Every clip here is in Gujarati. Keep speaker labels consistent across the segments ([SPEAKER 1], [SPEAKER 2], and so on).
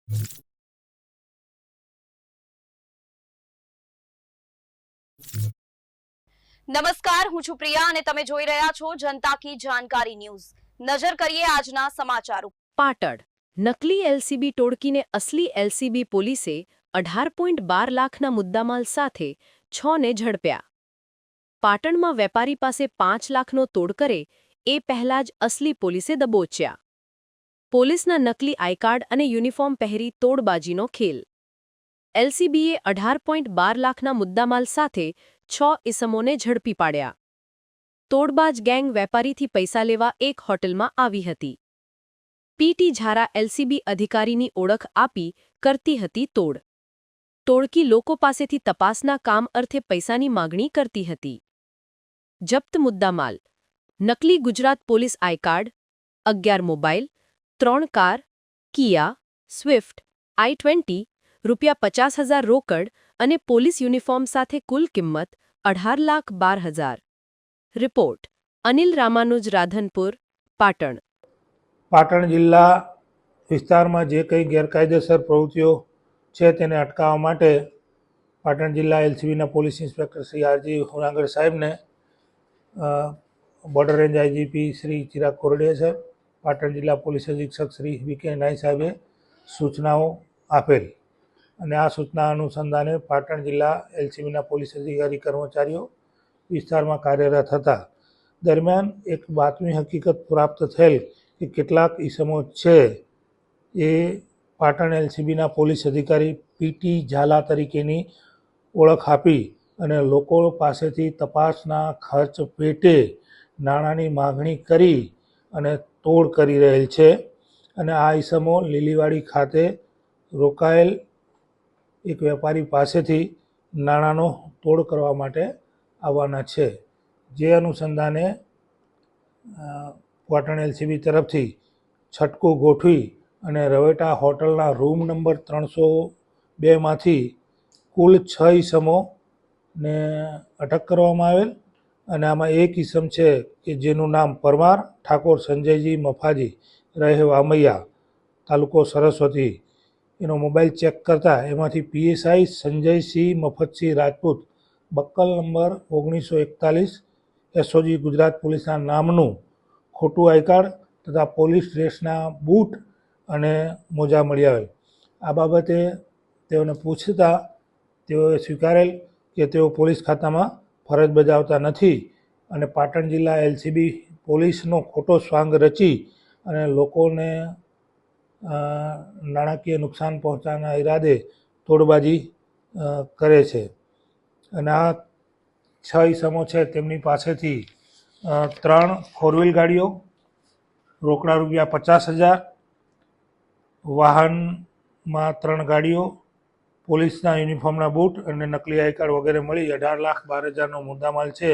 [SPEAKER 1] નમસ્કાર, હું છું પ્રિયા અને તમે જોઈ રહ્યા છો જનતા કી જાણકારી ન્યૂઝ। નજર કરીએ આજના સમાચાર ઉપર।
[SPEAKER 2] પાટણ નકલી એલસીબી ટોળકીને અસલી એલસીબી પોલીસે 18.12 લાખના મુદ્દામાલ સાથે 6ને ઝડપ્યા। પાટણમાં વેપારી પાસે 5 લાખનો તોડ કરે એ પહેલા જ અસલી પોલીસે દબોચ્યા। પોલીસના નકલી આઈ કાર્ડ અને યુનિફોર્મ પહેરી તોડબાજીનો ખેલ। એલસીબીએ 18.12 લાખના મુદ્દામાલ સાથે 6 ઇસમોને ઝડપી પાડ્યા। તોડબાજ ગેંગ વેપારીથી પૈસા લેવા એક હોટલમાં આવી હતી। પીટી ઝારા એલસીબી અધિકારીની ઓળખ આપી કરતી હતી તોડ। ટોળકી લોકો પાસેથી તપાસના કામ અર્થે પૈસાની માગણી કરતી હતી। જપ્ત મુદ્દામાલ: નકલી Gujarat police I card, 11 mobile, 3 car, Kia, Swift, i20, ₹50,000 રોકડ અને પોલીસ યુનિફોર્મ સાથે કુલ કિંમત 18,12,000। રિપોર્ટ: અનિલ રામાનુજ, રાધનપુર, પાટણ।
[SPEAKER 3] પાટણ જિલ્લા વિસ્તારમાં જે કંઈ ગેરકાયદેસર પ્રવૃત્તિઓ છે તેને અટકાવવા માટે પાટણ જિલ્લા એલસીબીના પોલીસ ઇન્સ્પેક્ટર શ્રી આરજી હોનાગડ સાહેબને border range IGP Shri Chirag Kordia સાહેબ, પાટણ જિલ્લા પોલીસ અધિક્ષક શ્રી વી.કે. નાઈ સાહેબે સૂચનાઓ આપેલ અને આ સૂચના અનુસંધાને પાટણ જિલ્લા એલસીબીના પોલીસ અધિકારી કર્મચારીઓ વિસ્તારમાં કાર્યરત હતા। દરમિયાન એક બાતમી હકીકત પ્રાપ્ત થયેલ કે કેટલાક ઈસમો છે એ પાટણ એલસીબીના પોલીસ અધિકારી પીટી ઝાલા તરીકેની ઓળખ આપી અને લોકો પાસેથી તપાસના ખર્ચ પેટે નાણાંની માગણી કરી અને તોડ કરી રહેલ છે અને આ ઈસમો લીલીવાડી ખાતે રોકાયેલ એક વેપારી પાસેથી નાણાંનો તોડ કરવા માટે આવવાના છે। જે અનુસંધાને પાટણ એલસીબી તરફથી છટકું ગોઠવી અને રવેટા હોટલના રૂમ નંબર 302માંથી કુલ 6 ઈસમોને અટક કરવામાં આવેલ અને આમાં એક ઈસમ છે કે જેનું નામ પરમાર ઠાકોર સંજયજી મફાજી, રહે વામૈયા, તાલુકો સરસ્વતી, એનો મોબાઈલ ચેક કરતા એમાંથી PSI Sanjaysinh Mafatsinh Rajput, બક્કલ number 1941, SOG Gujarat પોલીસના નામનું ખોટું આઈ કાર્ડ તથા પોલીસ ડ્રેસના બૂટ અને મોજા મળી આવેલ। આ બાબતે તેઓને પૂછતા તેઓએ સ્વીકારેલ કે તેઓ પોલીસ ખાતામાં ફરજ બજાવતા નથી અને પાટણ જિલ્લા એલસીબી પોલીસનો ખોટો સ્વાંગ રચી અને લોકોને નાણાકીય નુકસાન પહોંચાડવાના ઈરાદે તોડબાજી કરે છે અને આ 6 ઈસમો છે તેમની પાસેથી 3 ફોરવ્હીલ ગાડીઓ, રોકડા ₹50,000, વાહનમાં 3 ગાડીઓ, પોલીસના યુનિફોર્મના બૂટ અને નકલી આઈ કાર્ડ વગેરે મળી 18,12,000નો મુદ્દામાલ છે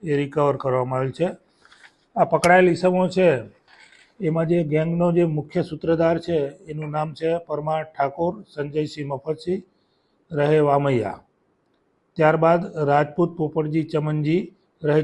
[SPEAKER 3] એ રિકવર કરવામાં આવેલ છે। આ પકડાયેલ ઈસમો છે એમાં જે ગેંગનો જે મુખ્ય સૂત્રધાર છે એનું નામ છે પરમાર ઠાકોર સંજયસિંહ મફતસિંહ, રહે વામૈયા। ત્યારબાદ રાજપૂત પોપટજી ચમનજી, રહે